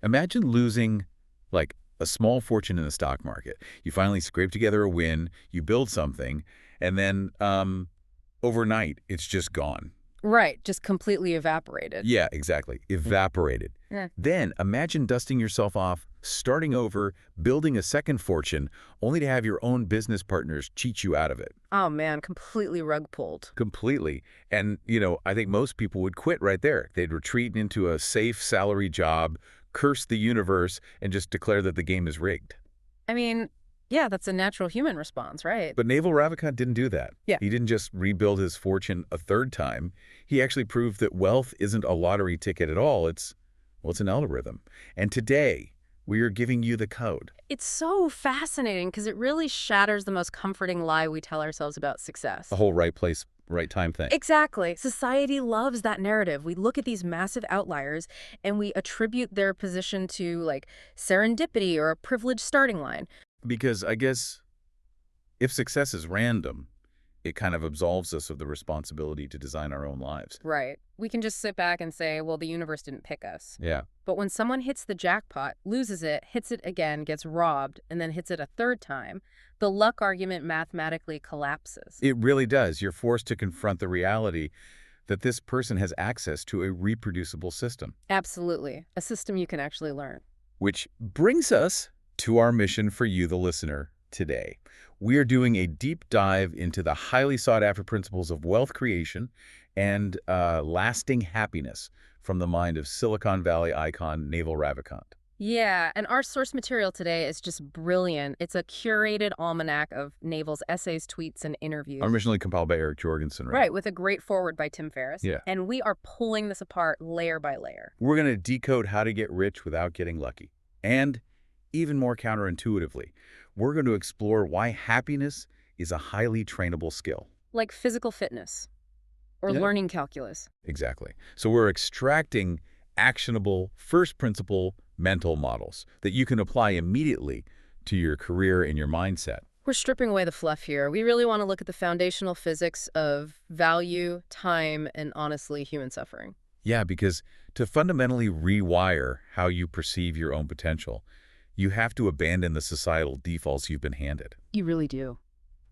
Imagine losing, like, a small fortune in the stock market. You finally scrape together a win, you build something, and then overnight, it's just gone. Right, just completely evaporated. Yeah, exactly. Evaporated. Yeah. Then imagine dusting yourself off, starting over, building a second fortune, only to have your own business partners cheat you out of it. Oh man, completely rug pulled. Completely. And, I think most people would quit right there. They'd retreat into a safe salary job, curse the universe, and just declare that the game is rigged. I mean, yeah, that's a natural human response, right? But Naval Ravikant didn't do that. Yeah. He didn't just rebuild his fortune a third time. He actually proved that wealth isn't a lottery ticket at all. It's an algorithm. And today, we are giving you the code. It's so fascinating because it really shatters the most comforting lie we tell ourselves about success. The whole right place, right time thing. Exactly. Society loves that narrative. We look at these massive outliers and we attribute their position to like serendipity or a privileged starting line. Because I guess if success is random, it kind of absolves us of the responsibility to design our own lives. Right. We can just sit back and say, well, the universe didn't pick us. Yeah. But when someone hits the jackpot, loses it, hits it again, gets robbed, and then hits it a third time, the luck argument mathematically collapses. It really does. You're forced to confront the reality that this person has access to a reproducible system. Absolutely. A system you can actually learn. Which brings us to our mission for you, the listener, today. We are doing a deep dive into the highly sought-after principles of wealth creation and lasting happiness from the mind of Silicon Valley icon Naval Ravikant. Yeah, and our source material today is just brilliant. It's a curated almanac of Naval's essays, tweets, and interviews. Originally compiled by Eric Jorgensen, right? Right, with a great foreword by Tim Ferriss. Yeah. And we are pulling this apart layer by layer. We're going to decode how to get rich without getting lucky. And even more counterintuitively, we're going to explore why happiness is a highly trainable skill. Like physical fitness or learning calculus. Exactly. So we're extracting actionable first principle mental models that you can apply immediately to your career and your mindset. We're stripping away the fluff here. We really want to look at the foundational physics of value, time, and honestly, human suffering. Yeah, because to fundamentally rewire how you perceive your own potential, you have to abandon the societal defaults you've been handed. You really do.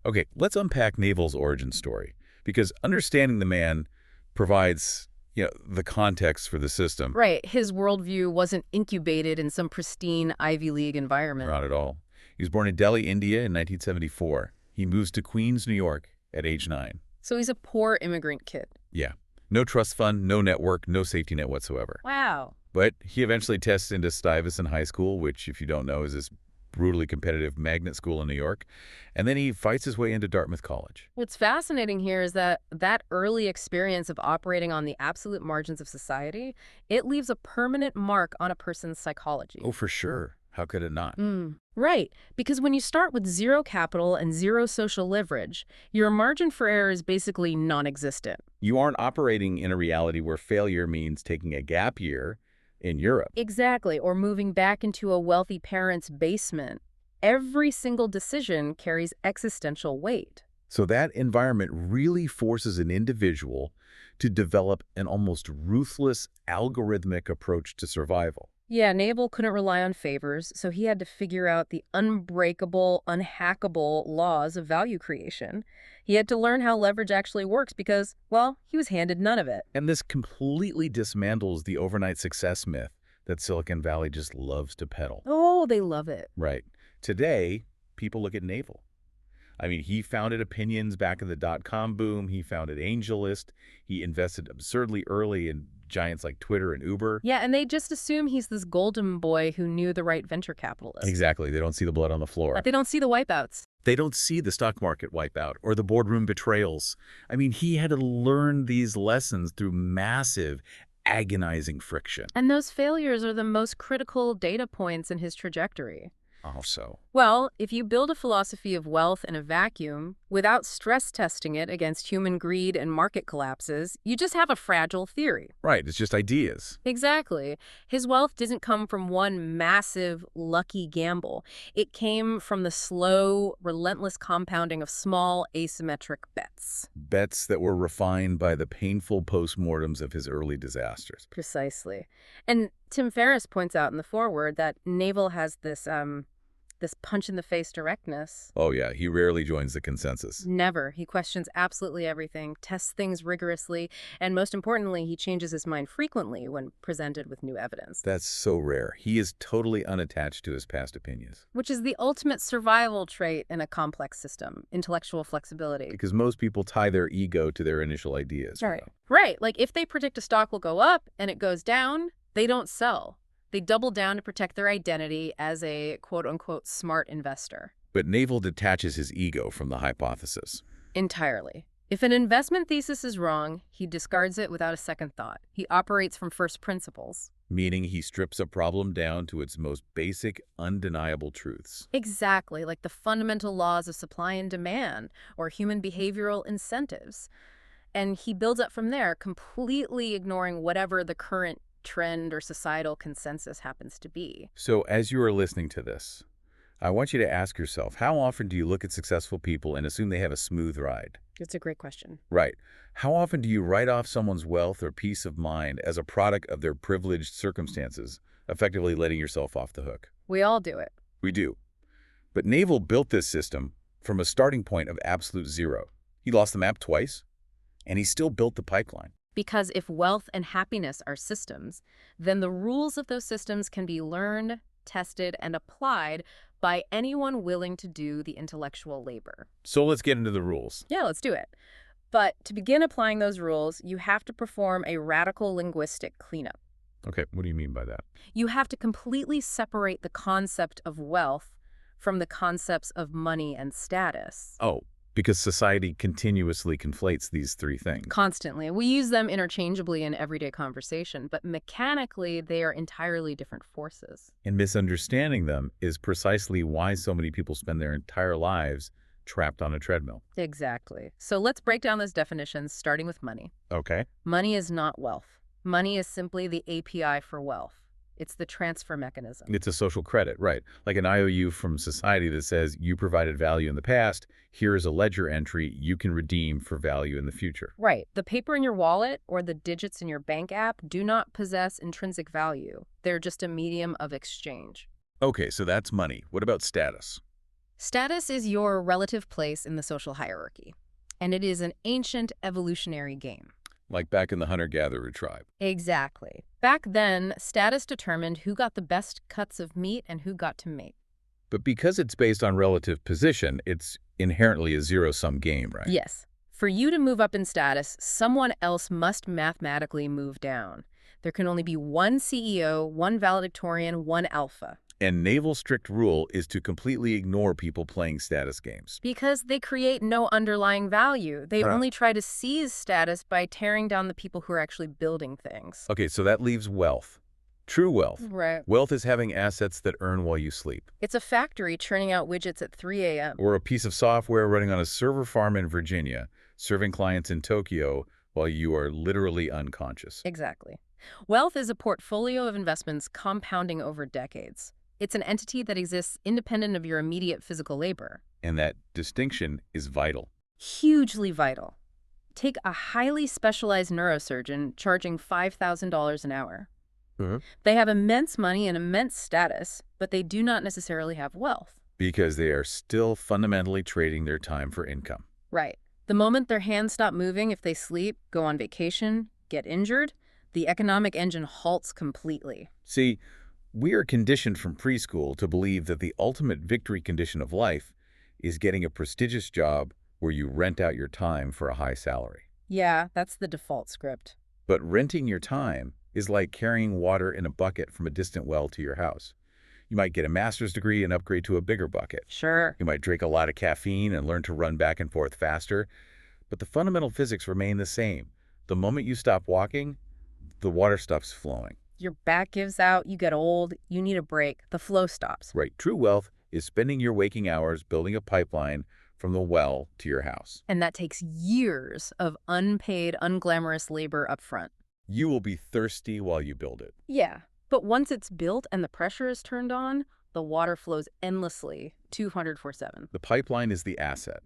Okay, let's unpack Naval's origin story, because understanding the man provides, the context for the system. Right. His worldview wasn't incubated in some pristine Ivy League environment. Not at all. He was born in Delhi, India in 1974. He moves to Queens, New York at age 9. So he's a poor immigrant kid. Yeah. No trust fund, no network, no safety net whatsoever. Wow. But he eventually tests into Stuyvesant High School, which, if you don't know, is this brutally competitive magnet school in New York. And then he fights his way into Dartmouth College. What's fascinating here is that early experience of operating on the absolute margins of society, it leaves a permanent mark on a person's psychology. Oh, for sure. How could it not? Right. Because when you start with zero capital and zero social leverage, your margin for error is basically non-existent. You aren't operating in a reality where failure means taking a gap year in Europe. Exactly. Or moving back into a wealthy parent's basement. Every single decision carries existential weight. So that environment really forces an individual to develop an almost ruthless algorithmic approach to survival. Yeah, Naval couldn't rely on favors, so he had to figure out the unbreakable, unhackable laws of value creation. He had to learn how leverage actually works because, well, he was handed none of it. And this completely dismantles the overnight success myth that Silicon Valley just loves to peddle. Oh, they love it. Right. Today, people look at Naval. I mean, he founded Opinions back in the dot-com boom. He founded AngelList. He invested absurdly early in giants like Twitter and Uber. Yeah, and they just assume he's this golden boy who knew the right venture capitalist. Exactly. They don't see the blood on the floor. But they don't see the wipeouts. They don't see the stock market wipeout or the boardroom betrayals. I mean, he had to learn these lessons through massive, agonizing friction. And those failures are the most critical data points in his trajectory. How so? Well, if you build a philosophy of wealth in a vacuum without stress testing it against human greed and market collapses, you just have a fragile theory. Right, it's just ideas. Exactly. His wealth didn't come from one massive, lucky gamble. It came from the slow, relentless compounding of small, asymmetric bets. Bets that were refined by the painful postmortems of his early disasters. Precisely. And Tim Ferriss points out in the foreword that Naval has this punch-in-the-face directness. Oh yeah, he rarely joins the consensus. Never. He questions absolutely everything, tests things rigorously, and most importantly, he changes his mind frequently when presented with new evidence. That's so rare. He is totally unattached to his past opinions. Which is the ultimate survival trait in a complex system, intellectual flexibility. Because most people tie their ego to their initial ideas. Right. Right. Like if they predict a stock will go up and it goes down, they don't sell. They double down to protect their identity as a quote-unquote smart investor. But Naval detaches his ego from the hypothesis. Entirely. If an investment thesis is wrong, he discards it without a second thought. He operates from first principles. Meaning he strips a problem down to its most basic, undeniable truths. Exactly, like the fundamental laws of supply and demand or human behavioral incentives. And he builds up from there, completely ignoring whatever the current trend or societal consensus happens to be. So as you are listening to this, I want you to ask yourself, how often do you look at successful people and assume they have a smooth ride? It's a great question. Right. How often do you write off someone's wealth or peace of mind as a product of their privileged circumstances, effectively letting yourself off the hook? We all do it. We do. But Naval built this system from a starting point of absolute zero. He lost the map twice, and he still built the pipeline. Because if wealth and happiness are systems, then the rules of those systems can be learned, tested, and applied by anyone willing to do the intellectual labor. So let's get into the rules. Yeah, let's do it. But to begin applying those rules, you have to perform a radical linguistic cleanup. Okay, what do you mean by that? You have to completely separate the concept of wealth from the concepts of money and status. Oh, because society continuously conflates these three things. Constantly. We use them interchangeably in everyday conversation, but mechanically, they are entirely different forces. And misunderstanding them is precisely why so many people spend their entire lives trapped on a treadmill. Exactly. So let's break down those definitions, starting with money. Okay. Money is not wealth. Money is simply the API for wealth. It's the transfer mechanism. It's a social credit, right? Like an IOU from society that says you provided value in the past, here is a ledger entry you can redeem for value in the future. Right. The paper in your wallet or the digits in your bank app do not possess intrinsic value. They're just a medium of exchange. Okay, so that's money. What about status? Status is your relative place in the social hierarchy, and it is an ancient evolutionary game. Like back in the hunter-gatherer tribe. Exactly. Back then, status determined who got the best cuts of meat and who got to mate. But because it's based on relative position, it's inherently a zero-sum game, right? Yes. For you to move up in status, someone else must mathematically move down. There can only be one CEO, one valedictorian, one alpha. And Naval's strict rule is to completely ignore people playing status games. Because they create no underlying value. They only try to seize status by tearing down the people who are actually building things. Okay, so that leaves wealth. True wealth. Right. Wealth is having assets that earn while you sleep. It's a factory churning out widgets at 3 a.m. Or a piece of software running on a server farm in Virginia, serving clients in Tokyo while you are literally unconscious. Exactly. Wealth is a portfolio of investments compounding over decades. It's an entity that exists independent of your immediate physical labor. And that distinction is vital. Hugely vital. Take a highly specialized neurosurgeon charging $5,000 an hour. They have immense money and immense status, but they do not necessarily have wealth. Because they are still fundamentally trading their time for income. Right. The moment their hands stop moving, if they sleep, go on vacation, get injured, the economic engine halts completely. See, we are conditioned from preschool to believe that the ultimate victory condition of life is getting a prestigious job where you rent out your time for a high salary. Yeah, that's the default script. But renting your time is like carrying water in a bucket from a distant well to your house. You might get a master's degree and upgrade to a bigger bucket. Sure. You might drink a lot of caffeine and learn to run back and forth faster. But the fundamental physics remain the same. The moment you stop walking, the water stops flowing. Your back gives out, you get old, you need a break, the flow stops. Right. True wealth is spending your waking hours building a pipeline from the well to your house. And that takes years of unpaid, unglamorous labor up front. You will be thirsty while you build it. Yeah, but once it's built and the pressure is turned on, the water flows endlessly, 204/7. The pipeline is the asset.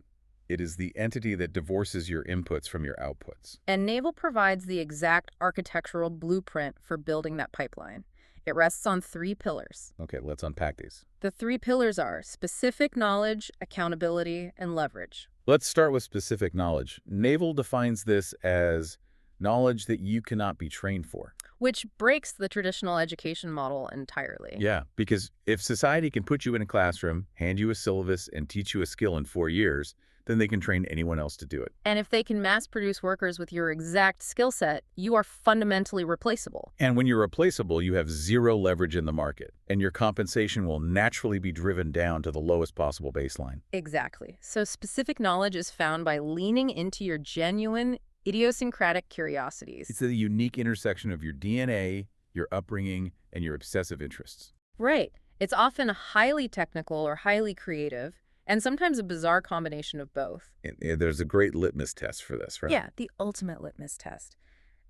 It is the entity that divorces your inputs from your outputs. And Naval provides the exact architectural blueprint for building that pipeline. It rests on three pillars. Okay, let's unpack these. The three pillars are specific knowledge, accountability, and leverage. Let's start with specific knowledge. Naval defines this as knowledge that you cannot be trained for. Which breaks the traditional education model entirely. Yeah, because if society can put you in a classroom, hand you a syllabus, and teach you a skill in 4 years, then they can train anyone else to do it. And if they can mass produce workers with your exact skill set, you are fundamentally replaceable. And when you're replaceable, you have zero leverage in the market, and your compensation will naturally be driven down to the lowest possible baseline. Exactly. So specific knowledge is found by leaning into your genuine, idiosyncratic curiosities. It's the unique intersection of your DNA, your upbringing, and your obsessive interests. Right. It's often highly technical or highly creative, and sometimes a bizarre combination of both. And there's a great litmus test for this, right? Yeah, the ultimate litmus test.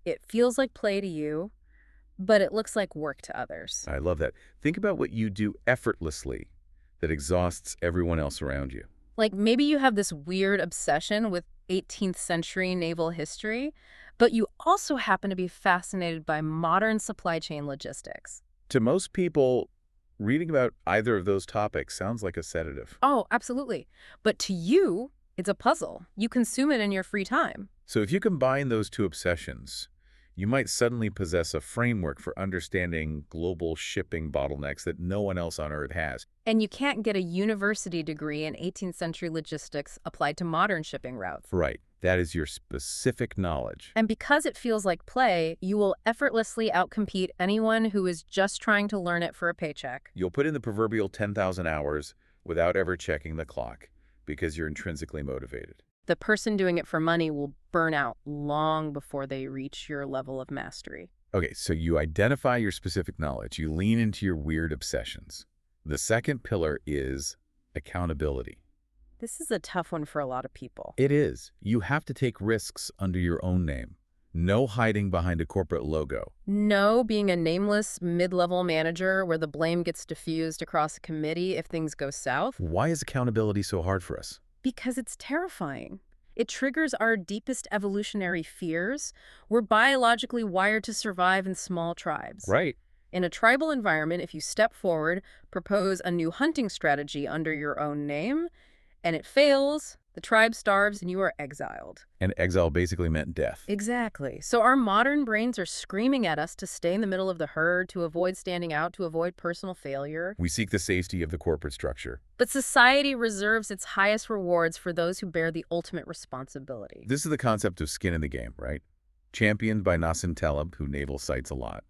It feels like play to you, but it looks like work to others. I love that. Think about what you do effortlessly that exhausts everyone else around you. Like maybe you have this weird obsession with 18th century naval history, but you also happen to be fascinated by modern supply chain logistics. To most people, reading about either of those topics sounds like a sedative. Oh, absolutely. But to you, it's a puzzle. You consume it in your free time. So if you combine those two obsessions, you might suddenly possess a framework for understanding global shipping bottlenecks that no one else on Earth has. And you can't get a university degree in 18th century logistics applied to modern shipping routes. Right. That is your specific knowledge. And because it feels like play, you will effortlessly outcompete anyone who is just trying to learn it for a paycheck. You'll put in the proverbial 10,000 hours without ever checking the clock because you're intrinsically motivated. The person doing it for money will burn out long before they reach your level of mastery. Okay, so you identify your specific knowledge. You lean into your weird obsessions. The second pillar is accountability. This is a tough one for a lot of people. It is. You have to take risks under your own name. No hiding behind a corporate logo. No being a nameless mid-level manager where the blame gets diffused across a committee if things go south. Why is accountability so hard for us? Because it's terrifying. It triggers our deepest evolutionary fears. We're biologically wired to survive in small tribes. Right. In a tribal environment, if you step forward, propose a new hunting strategy under your own name, and it fails, the tribe starves and you are exiled. And exile basically meant death. Exactly. So our modern brains are screaming at us to stay in the middle of the herd, to avoid standing out, to avoid personal failure. We seek the safety of the corporate structure. But society reserves its highest rewards for those who bear the ultimate responsibility. This is the concept of skin in the game, right? Championed by Nassim Taleb, who Naval cites a lot.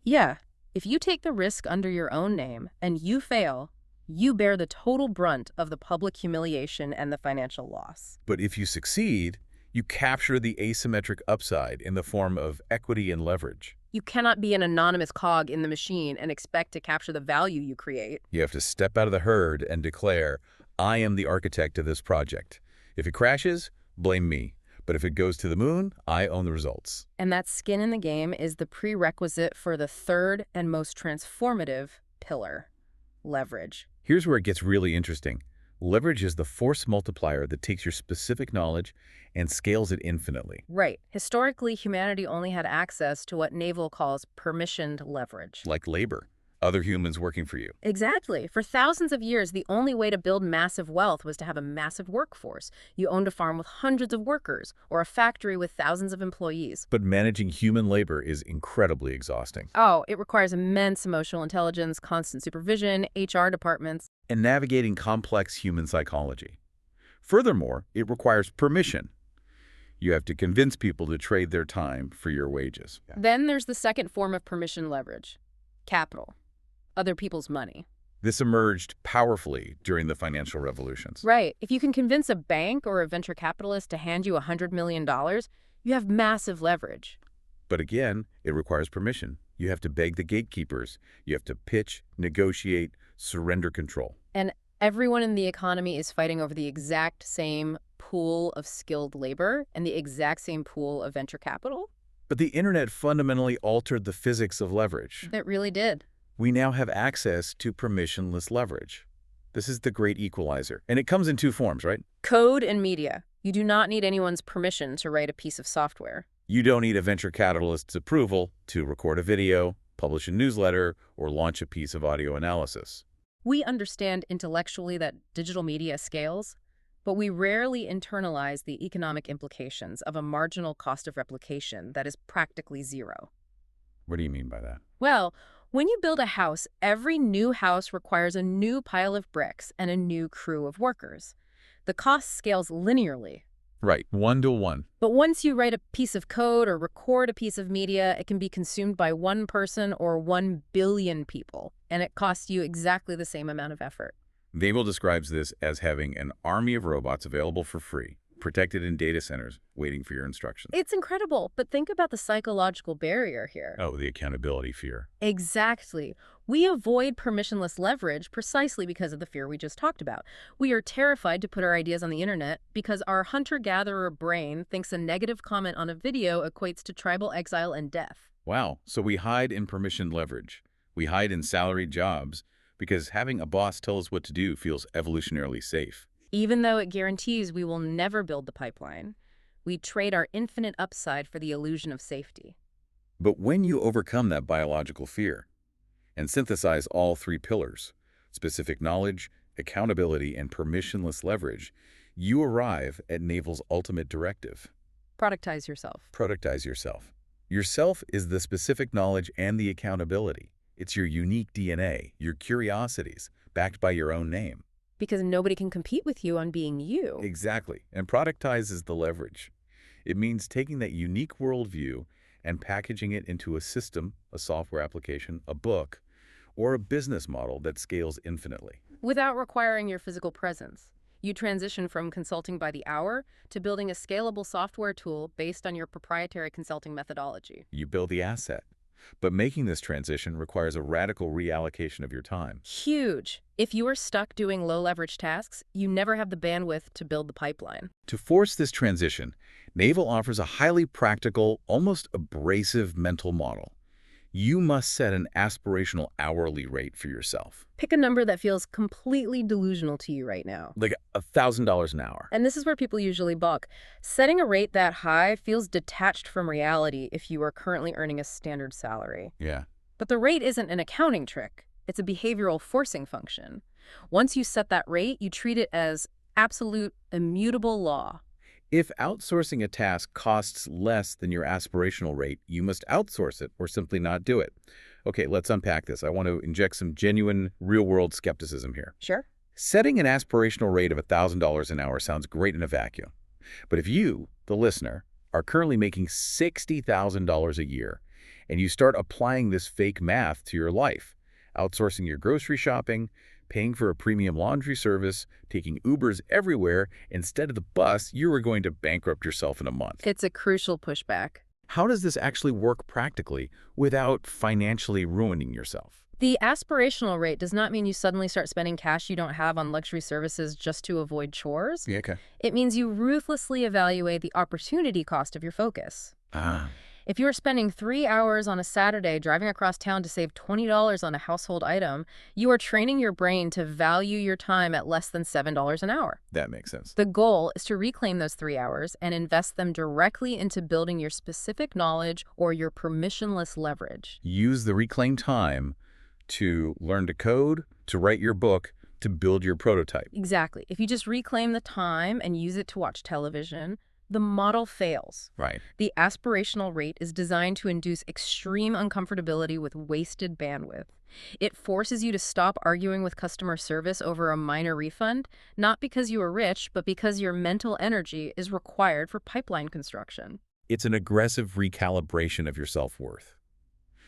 Yeah. If you take the risk under your own name and you fail, you bear the total brunt of the public humiliation and the financial loss. But if you succeed, you capture the asymmetric upside in the form of equity and leverage. You cannot be an anonymous cog in the machine and expect to capture the value you create. You have to step out of the herd and declare, I am the architect of this project. If it crashes, blame me. But if it goes to the moon, I own the results. And that skin in the game is the prerequisite for the third and most transformative pillar, leverage. Here's where it gets really interesting. Leverage is the force multiplier that takes your specific knowledge and scales it infinitely. Right. Historically, humanity only had access to what Naval calls permissioned leverage. Like labor, other humans working for you. Exactly. For thousands of years, the only way to build massive wealth was to have a massive workforce. You owned a farm with hundreds of workers or a factory with thousands of employees. But managing human labor is incredibly exhausting. Oh, it requires immense emotional intelligence, constant supervision, HR departments. And navigating complex human psychology. Furthermore, it requires permission. You have to convince people to trade their time for your wages. Then there's the second form of permission leverage, capital. Other people's money. This emerged powerfully during the financial revolutions. Right. If you can convince a bank or a venture capitalist to hand you $100 million, you have massive leverage. But again, it requires permission. You have to beg the gatekeepers. You have to pitch, negotiate, surrender control. And everyone in the economy is fighting over the exact same pool of skilled labor and the exact same pool of venture capital? But the internet fundamentally altered the physics of leverage. It really did. We now have access to permissionless leverage. This is the great equalizer. And it comes in two forms, right? Code and media. You do not need anyone's permission to write a piece of software. You don't need a venture capitalist's approval to record a video, publish a newsletter, or launch a piece of audio analysis. We understand intellectually that digital media scales, but we rarely internalize the economic implications of a marginal cost of replication that is practically zero. What do you mean by that? Well, when you build a house, every new house requires a new pile of bricks and a new crew of workers. The cost scales linearly. Right, 1-to-1. But once you write a piece of code or record a piece of media, it can be consumed by one person or 1 billion people, and it costs you exactly the same amount of effort. Naval describes this as having an army of robots available for free, protected in data centers, waiting for your instructions. It's incredible, but think about the psychological barrier here. Oh, the accountability fear. Exactly. We avoid permissionless leverage precisely because of the fear we just talked about. We are terrified to put our ideas on the internet because our hunter-gatherer brain thinks a negative comment on a video equates to tribal exile and death. Wow, so we hide in permissioned leverage. We hide in salaried jobs because having a boss tell us what to do feels evolutionarily safe. Even though it guarantees we will never build the pipeline, we trade our infinite upside for the illusion of safety. But when you overcome that biological fear and synthesize all three pillars, specific knowledge, accountability, and permissionless leverage, you arrive at Naval's ultimate directive. Productize yourself. Productize yourself. Yourself is the specific knowledge and the accountability. It's your unique DNA, your curiosities, backed by your own name. Because nobody can compete with you on being you. Exactly. And Productize is the leverage. It means taking that unique worldview and packaging it into a system, a software application, a book, or a business model that scales infinitely. Without requiring your physical presence. You transition from consulting by the hour to building a scalable software tool based on your proprietary consulting methodology. You build the asset. But making this transition requires a radical reallocation of your time. Huge. If you are stuck doing low-leverage tasks, you never have the bandwidth to build the pipeline. To force this transition, Naval offers a highly practical, almost abrasive mental model. You must set an aspirational hourly rate for yourself. Pick a number that feels completely delusional to you right now. Like $1,000 an hour. And this is where people usually balk. Setting a rate that high feels detached from reality if you are currently earning a standard salary. Yeah. But the rate isn't an accounting trick. It's a behavioral forcing function. Once you set that rate, you treat it as absolute, immutable law. If outsourcing a task costs less than your aspirational rate, you must outsource it or simply not do it. Okay, let's unpack this. I want to inject some genuine, real-world skepticism here. Sure. Setting an aspirational rate of $1,000 an hour sounds great in a vacuum. But if you, the listener, are currently making $60,000 a year, and you start applying this fake math to your life, outsourcing your grocery shopping, paying for a premium laundry service, taking Ubers everywhere, instead of the bus, you are going to bankrupt yourself in a month. It's a crucial pushback. How does this actually work practically without financially ruining yourself? The aspirational rate does not mean you suddenly start spending cash you don't have on luxury services just to avoid chores. Yeah, okay. It means you ruthlessly evaluate the opportunity cost of your focus. If you are spending 3 hours on a Saturday driving across town to save $20 on a household item, you are training your brain to value your time at less than $7 an hour. That makes sense. The goal is to reclaim those 3 hours and invest them directly into building your specific knowledge or your permissionless leverage. Use the reclaimed time to learn to code, to write your book, to build your prototype. Exactly. If you just reclaim the time and use it to watch television, the model fails. Right. The aspirational rate is designed to induce extreme uncomfortability with wasted bandwidth. It forces you to stop arguing with customer service over a minor refund, not because you are rich, but because your mental energy is required for pipeline construction. It's an aggressive recalibration of your self-worth.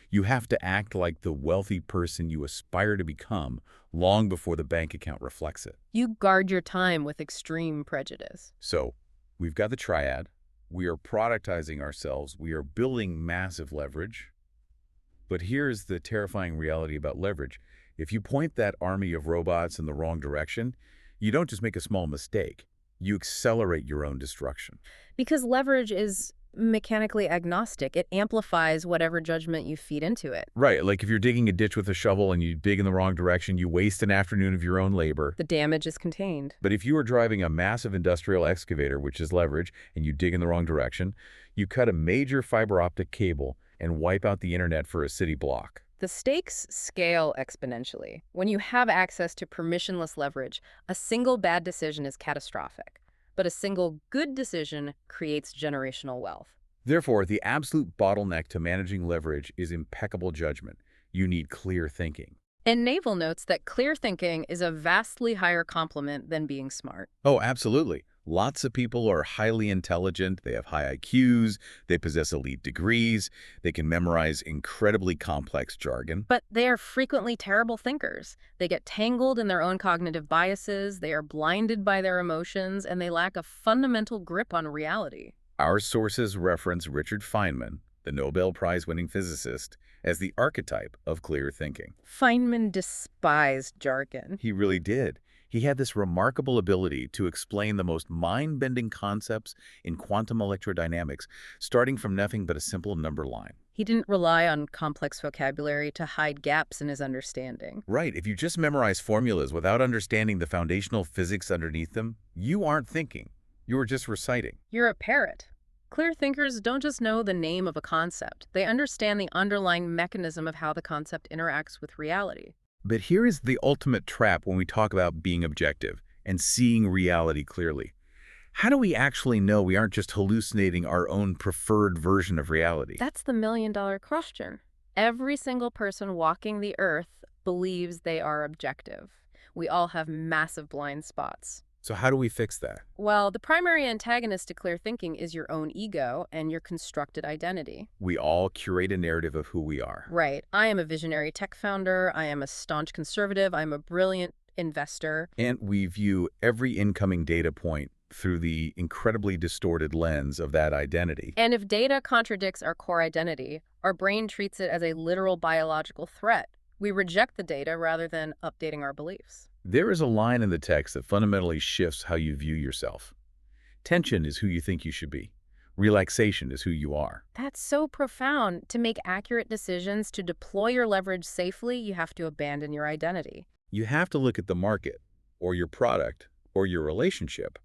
You have to act like the wealthy person you aspire to become long before the bank account reflects it. You guard your time with extreme prejudice. So, we've got the triad. We are productizing ourselves. We are building massive leverage. But here's the terrifying reality about leverage. If you point that army of robots in the wrong direction, you don't just make a small mistake. You accelerate your own destruction. Because leverage is mechanically agnostic. It amplifies whatever judgment you feed into it. Right, like if you're digging a ditch with a shovel and you dig in the wrong direction, you waste an afternoon of your own labor. The damage is contained. But if you are driving a massive industrial excavator, which is leverage, and you dig in the wrong direction, you cut a major fiber optic cable, and wipe out the internet for a city block. The stakes scale exponentially. When you have access to permissionless leverage, a single bad decision is catastrophic, but a single good decision creates generational wealth. Therefore, the absolute bottleneck to managing leverage is impeccable judgment. You need clear thinking. And Naval notes that clear thinking is a vastly higher compliment than being smart. Oh, absolutely. Lots of people are highly intelligent, they have high IQs, they possess elite degrees, they can memorize incredibly complex jargon. But they are frequently terrible thinkers. They get tangled in their own cognitive biases, they are blinded by their emotions, and they lack a fundamental grip on reality. Our sources reference Richard Feynman, the Nobel Prize-winning physicist, as the archetype of clear thinking. Feynman despised jargon. He really did. He had this remarkable ability to explain the most mind-bending concepts in quantum electrodynamics, starting from nothing but a simple number line. He didn't rely on complex vocabulary to hide gaps in his understanding. Right, if you just memorize formulas without understanding the foundational physics underneath them, you aren't thinking. You are just reciting. You're a parrot. Clear thinkers don't just know the name of a concept. They understand the underlying mechanism of how the concept interacts with reality. But here is the ultimate trap when we talk about being objective and seeing reality clearly. How do we actually know we aren't just hallucinating our own preferred version of reality? That's the million-dollar question. Every single person walking the earth believes they are objective. We all have massive blind spots. So how do we fix that? Well, the primary antagonist to clear thinking is your own ego and your constructed identity. We all curate a narrative of who we are. Right. I am a visionary tech founder. I am a staunch conservative. I'm a brilliant investor. And we view every incoming data point through the incredibly distorted lens of that identity. And if data contradicts our core identity, our brain treats it as a literal biological threat. We reject the data rather than updating our beliefs. There is a line in the text that fundamentally shifts how you view yourself. Tension is who you think you should be. Relaxation is who you are. That's so profound. To make accurate decisions, to deploy your leverage safely, you have to abandon your identity. You have to look at the market, or your product, or your relationship,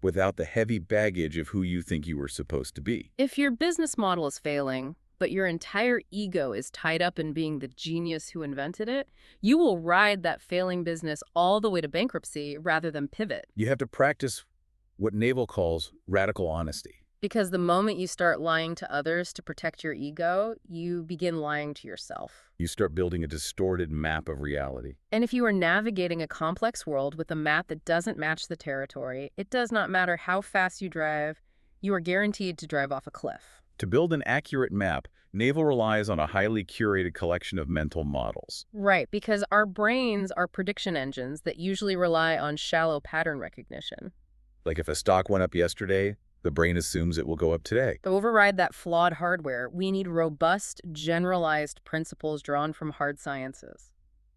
without the heavy baggage of who you think you were supposed to be. If your business model is failing, but your entire ego is tied up in being the genius who invented it, you will ride that failing business all the way to bankruptcy rather than pivot. You have to practice what Naval calls radical honesty. Because the moment you start lying to others to protect your ego, you begin lying to yourself. You start building a distorted map of reality. And if you are navigating a complex world with a map that doesn't match the territory, it does not matter how fast you drive, you are guaranteed to drive off a cliff. To build an accurate map, Naval relies on a highly curated collection of mental models. Right, because our brains are prediction engines that usually rely on shallow pattern recognition. Like if a stock went up yesterday, the brain assumes it will go up today. To override that flawed hardware, we need robust, generalized principles drawn from hard sciences.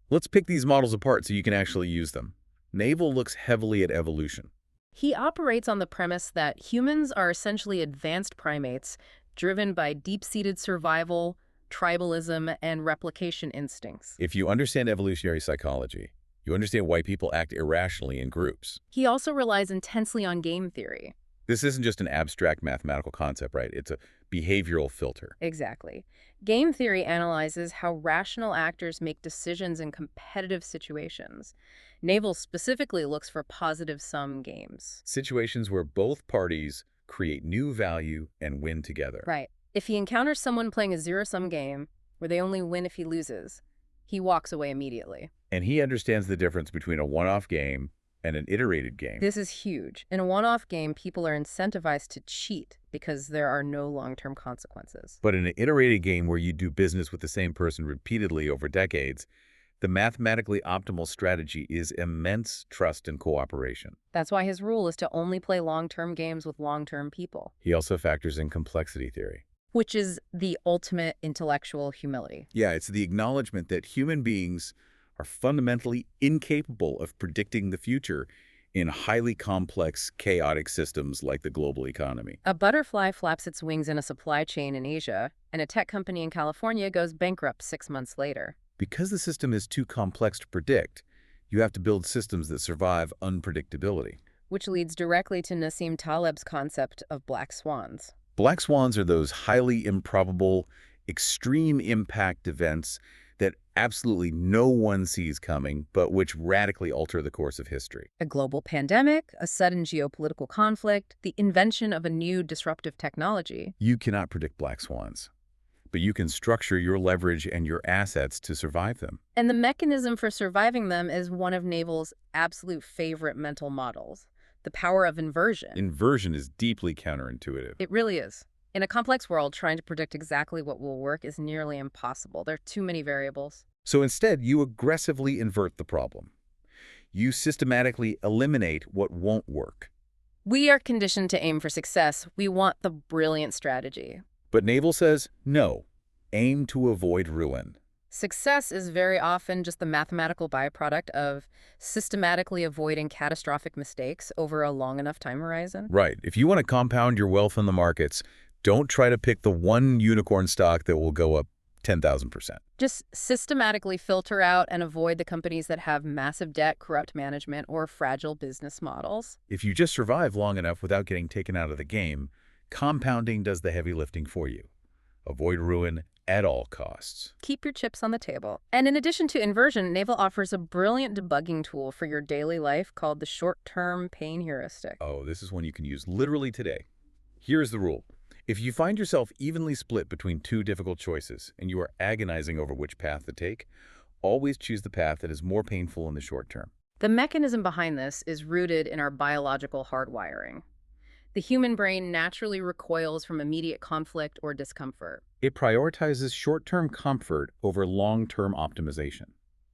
Let's pick these models apart so you can actually use them. Naval looks heavily at evolution. He operates on the premise that humans are essentially advanced primates driven by deep-seated survival, tribalism, and replication instincts. If you understand evolutionary psychology, you understand why people act irrationally in groups. He also relies intensely on game theory. This isn't just an abstract mathematical concept, right? It's a behavioral filter. Exactly. Game theory analyzes how rational actors make decisions in competitive situations. Naval specifically looks for positive-sum games. Situations where both parties create new value and win together. Right. If he encounters someone playing a zero-sum game, where they only win if he loses, he walks away immediately. And he understands the difference between a one-off game and an iterated game. This is huge. In a one-off game, people are incentivized to cheat because there are no long-term consequences. But in an iterated game where you do business with the same person repeatedly over decades, the mathematically optimal strategy is immense trust and cooperation. That's why his rule is to only play long-term games with long-term people. He also factors in complexity theory. Which is the ultimate intellectual humility. Yeah, it's the acknowledgement that human beings are fundamentally incapable of predicting the future in highly complex, chaotic systems like the global economy. A butterfly flaps its wings in a supply chain in Asia, and a tech company in California goes bankrupt 6 months later. Because the system is too complex to predict, you have to build systems that survive unpredictability. Which leads directly to Nassim Taleb's concept of black swans. Black swans are those highly improbable, extreme impact events that absolutely no one sees coming, but which radically alter the course of history. A global pandemic, a sudden geopolitical conflict, the invention of a new disruptive technology. You cannot predict black swans, but you can structure your leverage and your assets to survive them. And the mechanism for surviving them is one of Naval's absolute favorite mental models, the power of inversion. Inversion is deeply counterintuitive. It really is. In a complex world, trying to predict exactly what will work is nearly impossible. There are too many variables. So instead, you aggressively invert the problem. You systematically eliminate what won't work. We are conditioned to aim for success. We want the brilliant strategy. But Naval says, no, aim to avoid ruin. Success is very often just the mathematical byproduct of systematically avoiding catastrophic mistakes over a long enough time horizon. Right. If you want to compound your wealth in the markets, don't try to pick the one unicorn stock that will go up 10,000%. Just systematically filter out and avoid the companies that have massive debt, corrupt management, or fragile business models. If you just survive long enough without getting taken out of the game, compounding does the heavy lifting for you. Avoid ruin at all costs. Keep your chips on the table. And in addition to inversion, Naval offers a brilliant debugging tool for your daily life called the short-term pain heuristic. Oh, this is one you can use literally today. Here's the rule. If you find yourself evenly split between two difficult choices and you are agonizing over which path to take, always choose the path that is more painful in the short term. The mechanism behind this is rooted in our biological hardwiring. The human brain naturally recoils from immediate conflict or discomfort. It prioritizes short-term comfort over long-term optimization.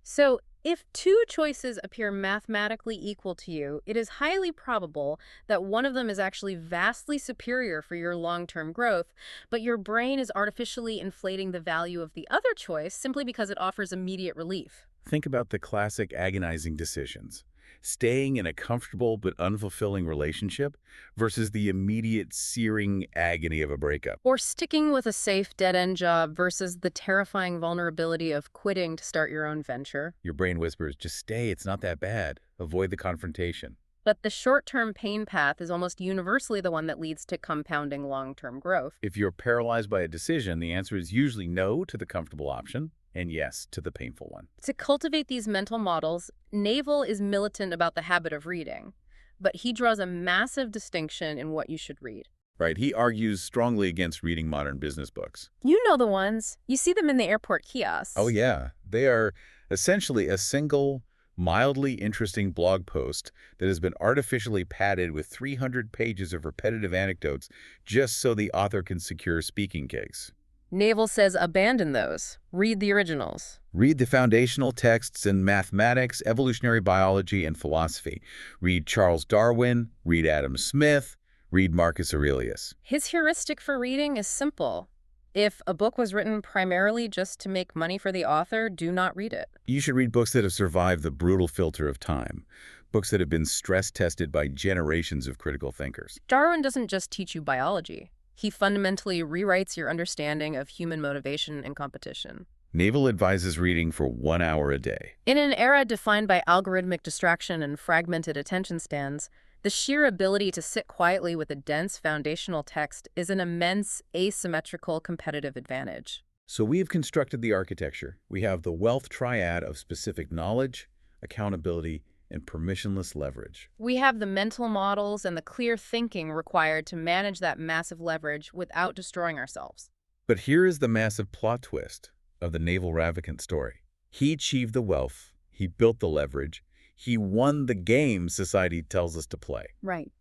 So, if two choices appear mathematically equal to you, it is highly probable that one of them is actually vastly superior for your long-term growth, but your brain is artificially inflating the value of the other choice simply because it offers immediate relief. Think about the classic agonizing decisions. Staying in a comfortable but unfulfilling relationship versus the immediate searing agony of a breakup. Or sticking with a safe dead-end job versus the terrifying vulnerability of quitting to start your own venture. Your brain whispers, just stay, it's not that bad. Avoid the confrontation. But the short-term pain path is almost universally the one that leads to compounding long-term growth. If you're paralyzed by a decision, the answer is usually no to the comfortable option and yes to the painful one. To cultivate these mental models, Naval is militant about the habit of reading, but he draws a massive distinction in what you should read. Right, he argues strongly against reading modern business books. You know the ones. You see them in the airport kiosks. Oh yeah, they are essentially a single, mildly interesting blog post that has been artificially padded with 300 pages of repetitive anecdotes just so the author can secure speaking gigs. Naval says abandon those. Read the originals. Read the foundational texts in mathematics, evolutionary biology, and philosophy. Read Charles Darwin, read Adam Smith, read Marcus Aurelius. His heuristic for reading is simple. If a book was written primarily just to make money for the author, do not read it. You should read books that have survived the brutal filter of time, books that have been stress-tested by generations of critical thinkers. Darwin doesn't just teach you biology. He fundamentally rewrites your understanding of human motivation and competition. Naval advises reading for 1 hour a day. In an era defined by algorithmic distraction and fragmented attention spans, the sheer ability to sit quietly with a dense foundational text is an immense asymmetrical competitive advantage. So we have constructed the architecture. We have the wealth triad of specific knowledge, accountability, and permissionless leverage. We have the mental models and the clear thinking required to manage that massive leverage without destroying ourselves. But here is the massive plot twist of the Naval Ravikant story. He achieved the wealth, he built the leverage, he won the game society tells us to play. Right.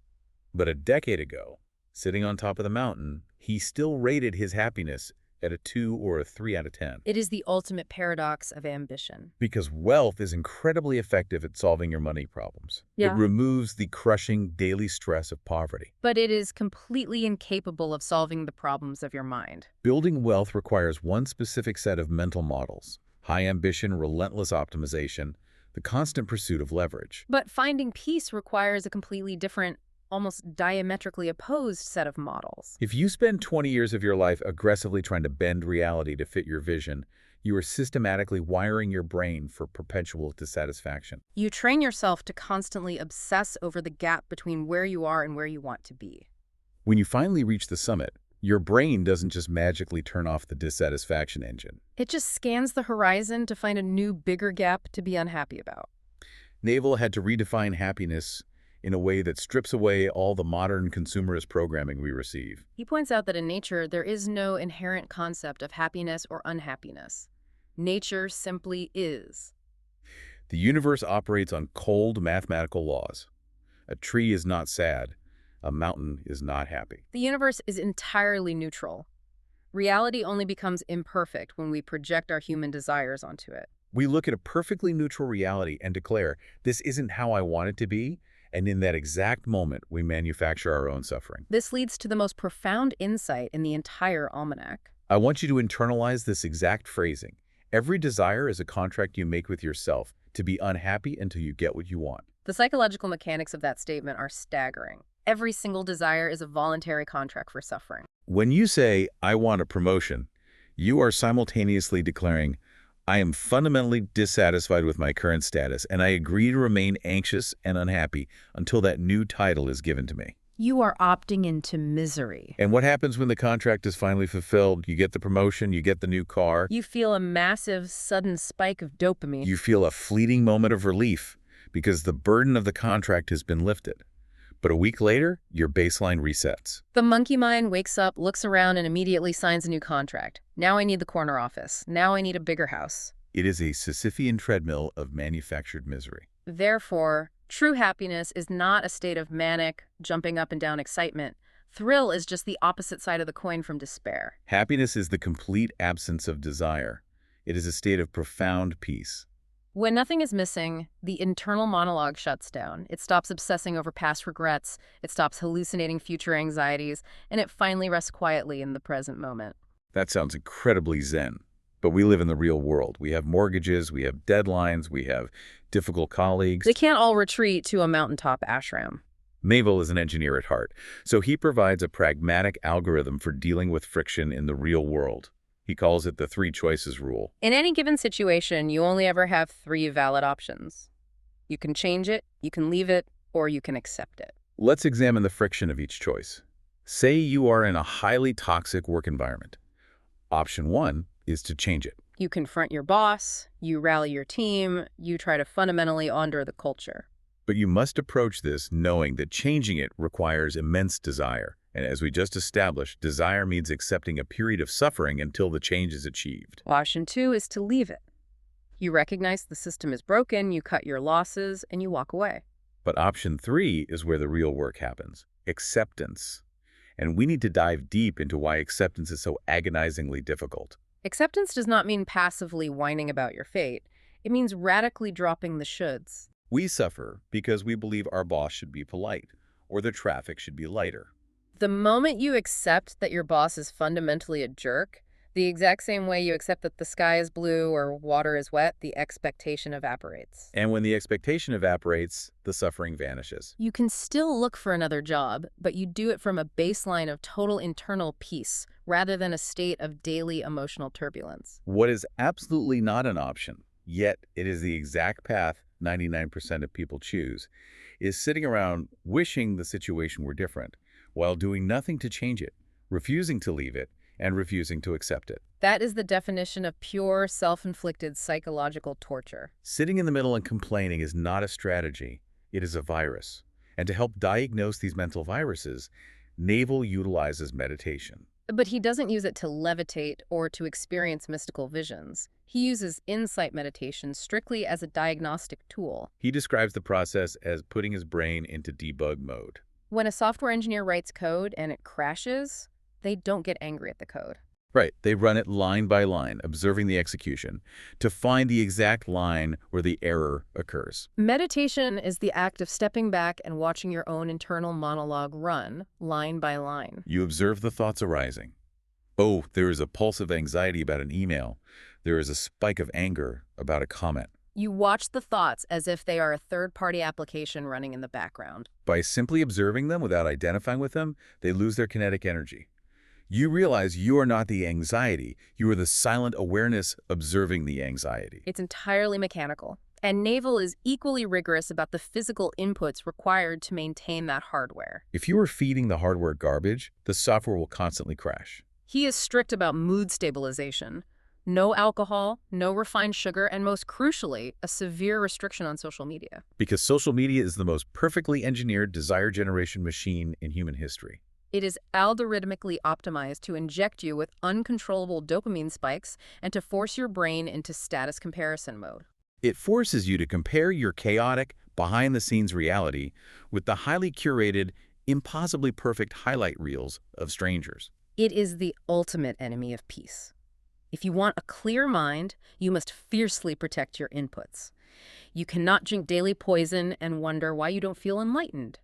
But a decade ago, sitting on top of the mountain, he still rated his happiness at a 2 or a 3 out of 10. It is the ultimate paradox of ambition. Because wealth is incredibly effective at solving your money problems. Yeah. It removes the crushing daily stress of poverty. But it is completely incapable of solving the problems of your mind. Building wealth requires one specific set of mental models: high ambition, relentless optimization, the constant pursuit of leverage. But finding peace requires a completely different, almost diametrically opposed set of models. If you spend 20 years of your life aggressively trying to bend reality to fit your vision, you are systematically wiring your brain for perpetual dissatisfaction. You train yourself to constantly obsess over the gap between where you are and where you want to be. When you finally reach the summit, Your brain doesn't just magically turn off the dissatisfaction engine. It just scans the horizon to find a new, bigger gap to be unhappy about. Naval had to redefine happiness in a way that strips away all the modern consumerist programming we receive. He points out that in nature, there is no inherent concept of happiness or unhappiness. Nature simply is. The universe operates on cold mathematical laws. A tree is not sad. A mountain is not happy. The universe is entirely neutral. Reality only becomes imperfect when we project our human desires onto it. We look at a perfectly neutral reality and declare, this isn't how I want it to be, and in that exact moment, we manufacture our own suffering. This leads to the most profound insight in the entire almanac. I want you to internalize this exact phrasing. Every desire is a contract you make with yourself to be unhappy until you get what you want. The psychological mechanics of that statement are staggering. Every single desire is a voluntary contract for suffering. When you say, I want a promotion, you are simultaneously declaring, I am fundamentally dissatisfied with my current status, and I agree to remain anxious and unhappy until that new title is given to me. You are opting into misery. And what happens when the contract is finally fulfilled? You get the promotion, you get the new car. You feel a massive, sudden spike of dopamine. You feel a fleeting moment of relief because the burden of the contract has been lifted. But a week later, your baseline resets. The monkey mind wakes up, looks around, and immediately signs a new contract. Now I need the corner office. Now I need a bigger house. It is a Sisyphean treadmill of manufactured misery. Therefore, true happiness is not a state of manic, jumping up and down excitement. Thrill is just the opposite side of the coin from despair. Happiness is the complete absence of desire. It is a state of profound peace. When nothing is missing, the internal monologue shuts down. It stops obsessing over past regrets, it stops hallucinating future anxieties, and it finally rests quietly in the present moment. That sounds incredibly zen. But we live in the real world. We have mortgages, we have deadlines, we have difficult colleagues. They can't all retreat to a mountaintop ashram. Naval is an engineer at heart, so he provides a pragmatic algorithm for dealing with friction in the real world. He calls it the three choices rule. In any given situation, you only ever have three valid options. You can change it, you can leave it, or you can accept it. Let's examine the friction of each choice. Say you are in a highly toxic work environment. Option 1 is to change it. You confront your boss, you rally your team, you try to fundamentally alter the culture. But you must approach this knowing that changing it requires immense desire. And as we just established, desire means accepting a period of suffering until the change is achieved. Option 2 is to leave it. You recognize the system is broken, you cut your losses, and you walk away. But option 3 is where the real work happens, acceptance. And we need to dive deep into why acceptance is so agonizingly difficult. Acceptance does not mean passively whining about your fate. It means radically dropping the shoulds. We suffer because we believe our boss should be polite, or the traffic should be lighter. The moment you accept that your boss is fundamentally a jerk, the exact same way you accept that the sky is blue or water is wet, the expectation evaporates. And when the expectation evaporates, the suffering vanishes. You can still look for another job, but you do it from a baseline of total internal peace rather than a state of daily emotional turbulence. What is absolutely not an option, yet it is the exact path 99% of people choose, is sitting around wishing the situation were different, while doing nothing to change it, refusing to leave it, and refusing to accept it. That is the definition of pure, self-inflicted psychological torture. Sitting in the middle and complaining is not a strategy, it is a virus. And to help diagnose these mental viruses, Naval utilizes meditation. But he doesn't use it to levitate or to experience mystical visions. He uses insight meditation strictly as a diagnostic tool. He describes the process as putting his brain into debug mode. When a software engineer writes code and it crashes, they don't get angry at the code. Right, they run it line by line, observing the execution, to find the exact line where the error occurs. Meditation is the act of stepping back and watching your own internal monologue run, line by line. You observe the thoughts arising. Oh, there is a pulse of anxiety about an email. There is a spike of anger about a comment. You watch the thoughts as if they are a third-party application running in the background. By simply observing them without identifying with them, they lose their kinetic energy. You realize you are not the anxiety. You are the silent awareness observing the anxiety. It's entirely mechanical. And Naval is equally rigorous about the physical inputs required to maintain that hardware. If you are feeding the hardware garbage, the software will constantly crash. He is strict about mood stabilization. No alcohol, no refined sugar, and most crucially, a severe restriction on social media. Because social media is the most perfectly engineered desire generation machine in human history. It is algorithmically optimized to inject you with uncontrollable dopamine spikes and to force your brain into status comparison mode. It forces you to compare your chaotic, behind-the-scenes reality with the highly curated, impossibly perfect highlight reels of strangers. It is the ultimate enemy of peace. If you want a clear mind, you must fiercely protect your inputs. You cannot drink daily poison and wonder why you don't feel enlightened.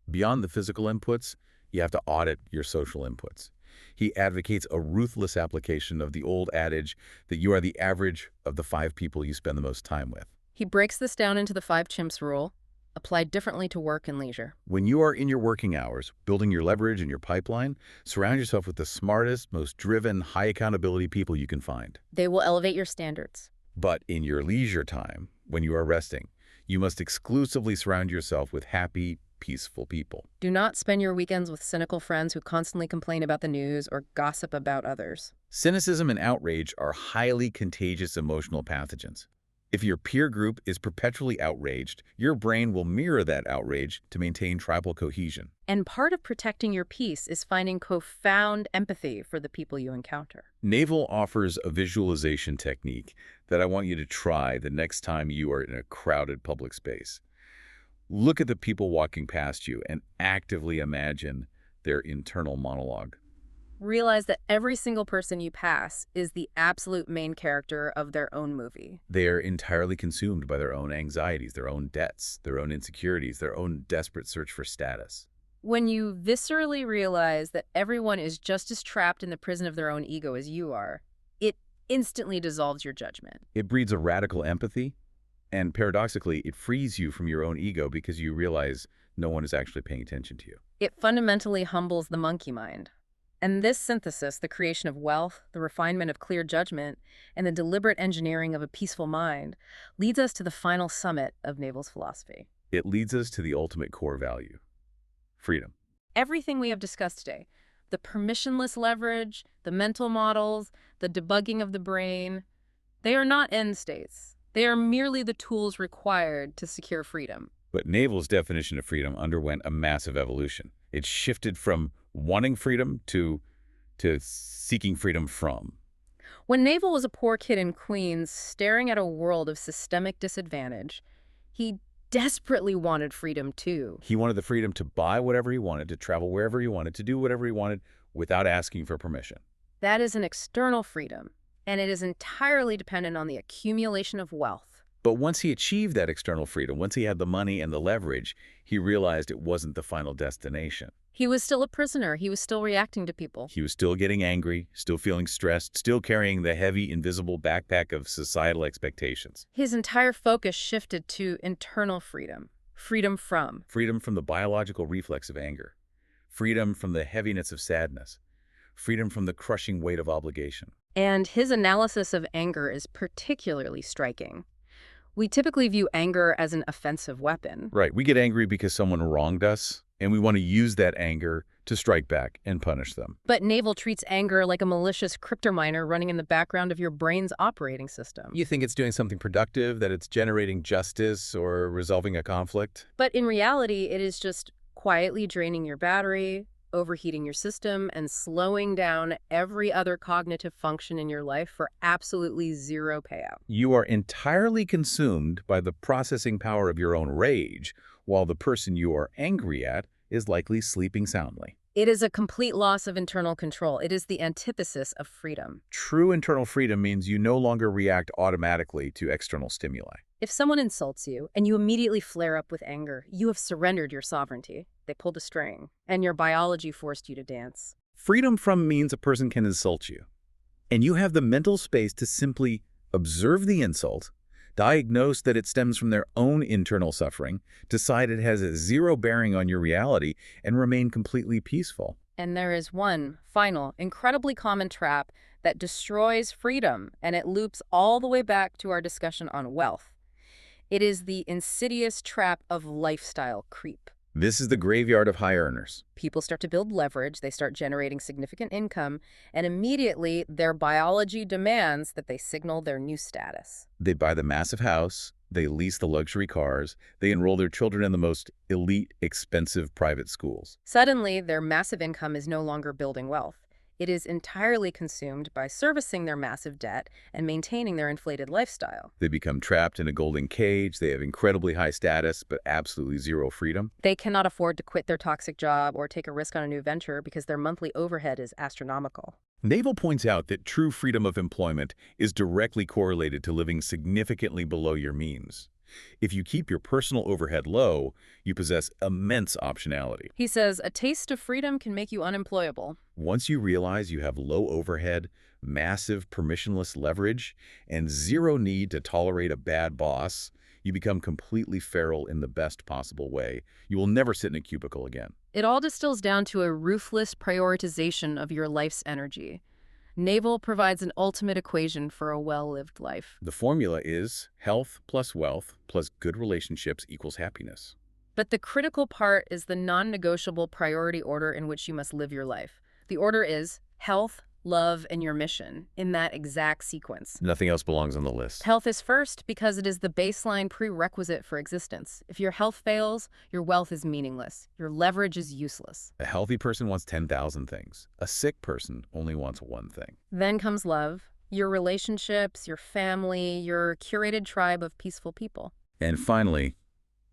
Beyond the physical inputs, you have to audit your social inputs. He advocates a ruthless application of the old adage that you are the average of the 5 people you spend the most time with. He breaks this down into the 5 chimps rule, applied differently to work and leisure. When you are in your working hours, building your leverage and your pipeline, surround yourself with the smartest, most driven, high accountability people you can find. They will elevate your standards. But in your leisure time, when you are resting, you must exclusively surround yourself with happy, peaceful people. Do not spend your weekends with cynical friends who constantly complain about the news or gossip about others. Cynicism and outrage are highly contagious emotional pathogens. If your peer group is perpetually outraged, your brain will mirror that outrage to maintain tribal cohesion. And part of protecting your peace is finding profound empathy for the people you encounter. Naval offers a visualization technique that I want you to try the next time you are in a crowded public space. Look at the people walking past you and actively imagine their internal monologue. Realize that every single person you pass is the absolute main character of their own movie. They are entirely consumed by their own anxieties, their own debts, their own insecurities, their own desperate search for status. When you viscerally realize that everyone is just as trapped in the prison of their own ego as you are, it instantly dissolves your judgment. It breeds a radical empathy, and paradoxically, it frees you from your own ego because you realize no one is actually paying attention to you. It fundamentally humbles the monkey mind. And this synthesis, the creation of wealth, the refinement of clear judgment, and the deliberate engineering of a peaceful mind, leads us to the final summit of Naval's philosophy. It leads us to the ultimate core value: freedom. Everything we have discussed today, the permissionless leverage, the mental models, the debugging of the brain, they are not end states. They are merely the tools required to secure freedom. But Naval's definition of freedom underwent a massive evolution. It shifted from wanting freedom to seeking freedom from. When Naval was a poor kid in Queens, staring at a world of systemic disadvantage, he desperately wanted freedom too. He wanted the freedom to buy whatever he wanted, to travel wherever he wanted, to do whatever he wanted without asking for permission. That is an external freedom, and it is entirely dependent on the accumulation of wealth. But once he achieved that external freedom, once he had the money and the leverage, he realized it wasn't the final destination. He was still a prisoner. He was still reacting to people. He was still getting angry, still feeling stressed, still carrying the heavy, invisible backpack of societal expectations. His entire focus shifted to internal freedom. Freedom from. Freedom from the biological reflex of anger. Freedom from the heaviness of sadness. Freedom from the crushing weight of obligation. And his analysis of anger is particularly striking. We typically view anger as an offensive weapon. Right. We get angry because someone wronged us, and we want to use that anger to strike back and punish them. But Naval treats anger like a malicious cryptominer running in the background of your brain's operating system. You think it's doing something productive, that it's generating justice or resolving a conflict? But in reality, it is just quietly draining your battery, overheating your system, and slowing down every other cognitive function in your life for absolutely zero payout. You are entirely consumed by the processing power of your own rage, while the person you are angry at is likely sleeping soundly. It is a complete loss of internal control. It is the antithesis of freedom. True internal freedom means you no longer react automatically to external stimuli. If someone insults you and you immediately flare up with anger, you have surrendered your sovereignty. They pulled a string, and your biology forced you to dance. Freedom from means a person can insult you, and you have the mental space to simply observe the insult, diagnose that it stems from their own internal suffering, decide it has a zero bearing on your reality, and remain completely peaceful. And there is one final, incredibly common trap that destroys freedom, and it loops all the way back to our discussion on wealth. It is the insidious trap of lifestyle creep. This is the graveyard of high earners. People start to build leverage, they start generating significant income, and immediately their biology demands that they signal their new status. They buy the massive house, they lease the luxury cars, they enroll their children in the most elite, expensive private schools. Suddenly, their massive income is no longer building wealth. It is entirely consumed by servicing their massive debt and maintaining their inflated lifestyle. They become trapped in a golden cage, they have incredibly high status, but absolutely zero freedom. They cannot afford to quit their toxic job or take a risk on a new venture because their monthly overhead is astronomical. Naval points out that true freedom of employment is directly correlated to living significantly below your means. If you keep your personal overhead low, you possess immense optionality. He says a taste of freedom can make you unemployable. Once you realize you have low overhead, massive permissionless leverage, and zero need to tolerate a bad boss, you become completely feral in the best possible way. You will never sit in a cubicle again. It all distills down to a ruthless prioritization of your life's energy. Naval provides an ultimate equation for a well-lived life. The formula is health plus wealth plus good relationships equals happiness. But the critical part is the non-negotiable priority order in which you must live your life. The order is health, love, and your mission, in that exact sequence. Nothing else belongs on the list. Health is first because it is the baseline prerequisite for existence. If your health fails, your wealth is meaningless. Your leverage is useless. A healthy person wants 10,000 things. A sick person only wants one thing. Then comes love, your relationships, your family, your curated tribe of peaceful people. And finally,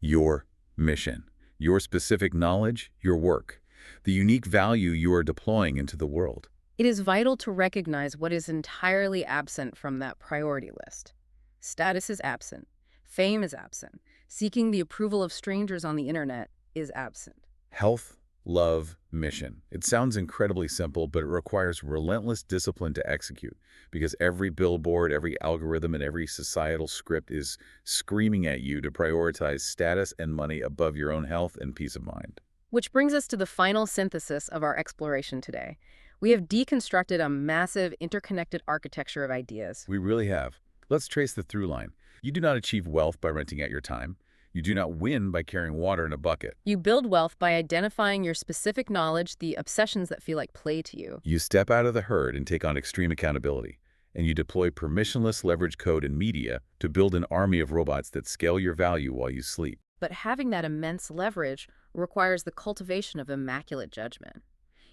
your mission, your specific knowledge, your work, the unique value you are deploying into the world. It is vital to recognize what is entirely absent from that priority list. Status is absent. Fame is absent. Seeking the approval of strangers on the internet is absent. Health, love, mission. It sounds incredibly simple, but it requires relentless discipline to execute because every billboard, every algorithm, and every societal script is screaming at you to prioritize status and money above your own health and peace of mind. Which brings us to the final synthesis of our exploration today. We have deconstructed a massive, interconnected architecture of ideas. We really have. Let's trace the through line. You do not achieve wealth by renting out your time. You do not win by carrying water in a bucket. You build wealth by identifying your specific knowledge, the obsessions that feel like play to you. You step out of the herd and take on extreme accountability. And you deploy permissionless leverage code and media to build an army of robots that scale your value while you sleep. But having that immense leverage requires the cultivation of immaculate judgment.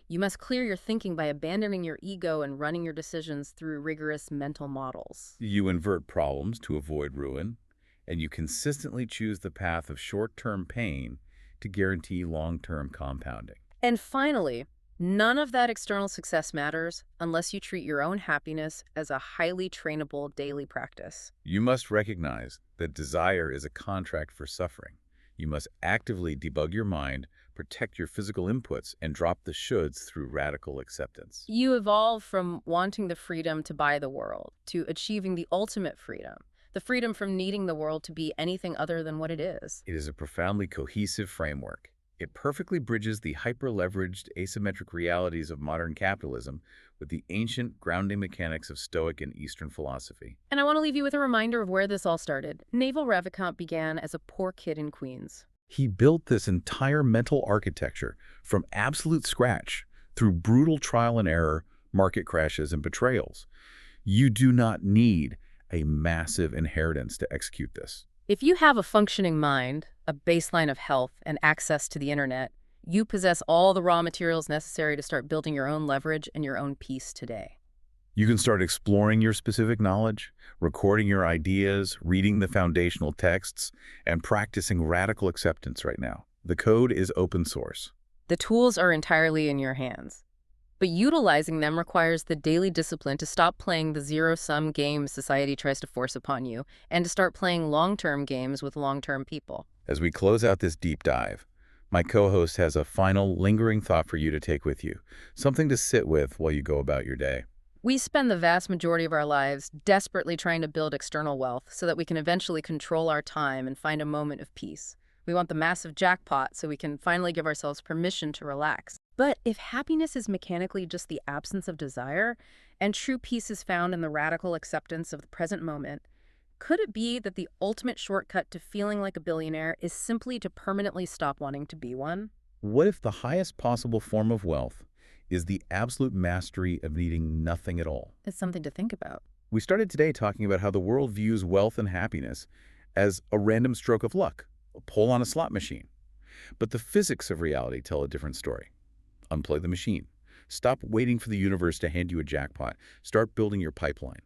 You must clear your thinking by abandoning your ego and running your decisions through rigorous mental models. You invert problems to avoid ruin, and you consistently choose the path of short-term pain to guarantee long-term compounding. And finally, none of that external success matters unless you treat your own happiness as a highly trainable daily practice. You must recognize that desire is a contract for suffering. You must actively debug your mind, protect your physical inputs, and drop the shoulds through radical acceptance. You evolve from wanting the freedom to buy the world to achieving the ultimate freedom, the freedom from needing the world to be anything other than what it is. It is a profoundly cohesive framework. It perfectly bridges the hyper-leveraged, asymmetric realities of modern capitalism with the ancient grounding mechanics of Stoic and Eastern philosophy. And I want to leave you with a reminder of where this all started. Naval Ravikant began as a poor kid in Queens. He built this entire mental architecture from absolute scratch through brutal trial and error, market crashes, and betrayals. You do not need a massive inheritance to execute this. If you have a functioning mind, a baseline of health, and access to the internet, you possess all the raw materials necessary to start building your own leverage and your own peace today. You can start exploring your specific knowledge, recording your ideas, reading the foundational texts, and practicing radical acceptance right now. The code is open source. The tools are entirely in your hands. But utilizing them requires the daily discipline to stop playing the zero-sum game society tries to force upon you and to start playing long-term games with long-term people. As we close out this deep dive, my co-host has a final lingering thought for you to take with you, something to sit with while you go about your day. We spend the vast majority of our lives desperately trying to build external wealth so that we can eventually control our time and find a moment of peace. We want the massive jackpot so we can finally give ourselves permission to relax. But if happiness is mechanically just the absence of desire, and true peace is found in the radical acceptance of the present moment, Could it be that the ultimate shortcut to feeling like a billionaire is simply to permanently stop wanting to be one? What if the highest possible form of wealth is the absolute mastery of needing nothing at all? It's something to think about. We started today talking about how the world views wealth and happiness as a random stroke of luck, a pull on a slot machine. But the physics of reality tell a different story. Unplug the machine. Stop waiting for the universe to hand you a jackpot. Start building your pipeline.